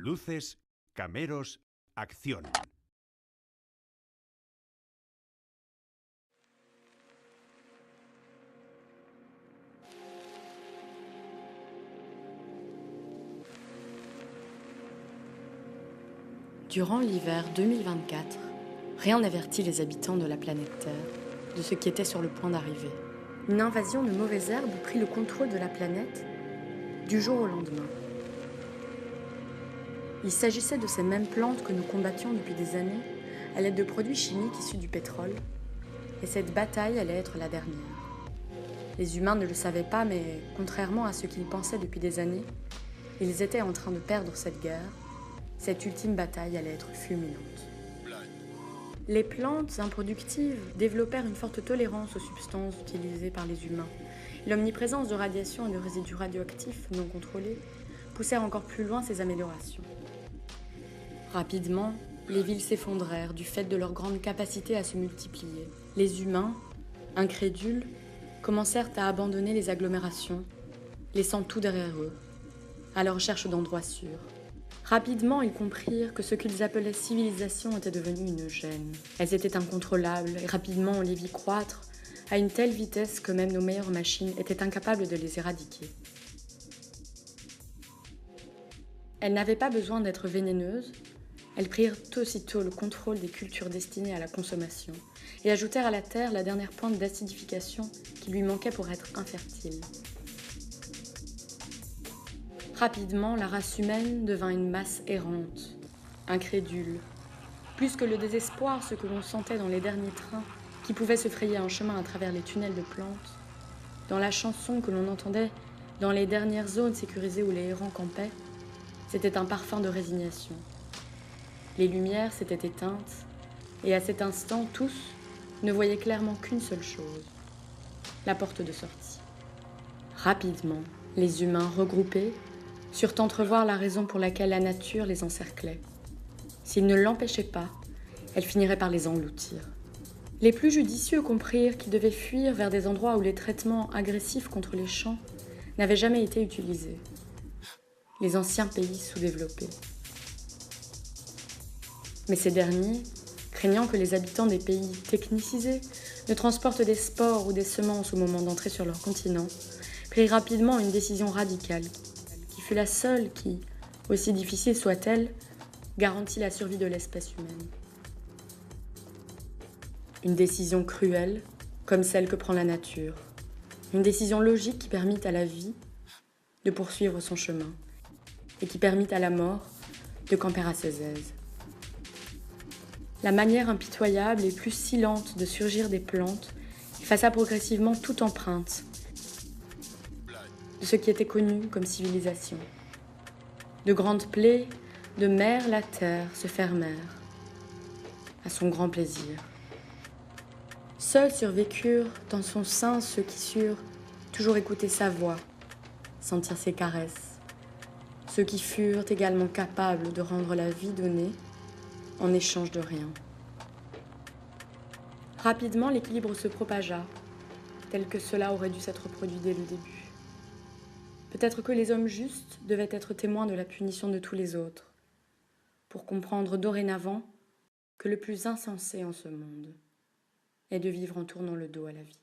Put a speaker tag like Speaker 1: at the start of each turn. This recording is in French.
Speaker 1: Luces, cameros, acción.
Speaker 2: Durant l'hiver 2024, rien n'avertit les habitants de la planète Terre de ce qui était sur le point d'arriver. Une invasion de mauvaises herbes prit le contrôle de la planète du jour au lendemain. Il s'agissait de ces mêmes plantes que nous combattions depuis des années à l'aide de produits chimiques issus du pétrole, et cette bataille allait être la dernière. Les humains ne le savaient pas, mais contrairement à ce qu'ils pensaient depuis des années, ils étaient en train de perdre cette guerre. Cette ultime bataille allait être fulminante. Les plantes improductives développèrent une forte tolérance aux substances utilisées par les humains. L'omniprésence de radiations et de résidus radioactifs non contrôlés poussèrent encore plus loin ces améliorations. Rapidement, les villes s'effondrèrent du fait de leur grande capacité à se multiplier. Les humains, incrédules, commencèrent à abandonner les agglomérations, laissant tout derrière eux, à la recherche d'endroits sûrs. Rapidement, ils comprirent que ce qu'ils appelaient civilisation était devenu une gêne. Elles étaient incontrôlables et rapidement on les vit croître à une telle vitesse que même nos meilleures machines étaient incapables de les éradiquer. Elles n'avaient pas besoin d'être vénéneuses, elles prirent aussitôt le contrôle des cultures destinées à la consommation et ajoutèrent à la terre la dernière pointe d'acidification qui lui manquait pour être infertile. Rapidement, la race humaine devint une masse errante, incrédule. Plus que le désespoir, ce que l'on sentait dans les derniers trains qui pouvaient se frayer un chemin à travers les tunnels de plantes, dans la chanson que l'on entendait dans les dernières zones sécurisées où les errants campaient, c'était un parfum de résignation. Les lumières s'étaient éteintes, et à cet instant, tous ne voyaient clairement qu'une seule chose, la porte de sortie. Rapidement, les humains regroupés surent entrevoir la raison pour laquelle la nature les encerclait. S'ils ne l'empêchaient pas, elle finirait par les engloutir. Les plus judicieux comprirent qu'ils devaient fuir vers des endroits où les traitements agressifs contre les champs n'avaient jamais été utilisés. Les anciens pays sous-développés. Mais ces derniers, craignant que les habitants des pays technicisés ne transportent des spores ou des semences au moment d'entrer sur leur continent, prirent rapidement une décision radicale, qui fut la seule qui, aussi difficile soit-elle, garantit la survie de l'espèce humaine. Une décision cruelle, comme celle que prend la nature. Une décision logique qui permit à la vie de poursuivre son chemin et qui permit à la mort de camper à ses aises. La manière impitoyable et plus silente de surgir des plantes effaça progressivement toute empreinte de ce qui était connu comme civilisation. De grandes plaies de mer la terre se fermèrent, à son grand plaisir. Seuls survécurent dans son sein ceux qui surent toujours écouter sa voix, sentir ses caresses, ceux qui furent également capables de rendre la vie donnée en échange de rien. Rapidement, l'équilibre se propagea, tel que cela aurait dû s'être produit dès le début. Peut-être que les hommes justes devaient être témoins de la punition de tous les autres, pour comprendre dorénavant que le plus insensé en ce monde est de vivre en tournant le dos à la vie.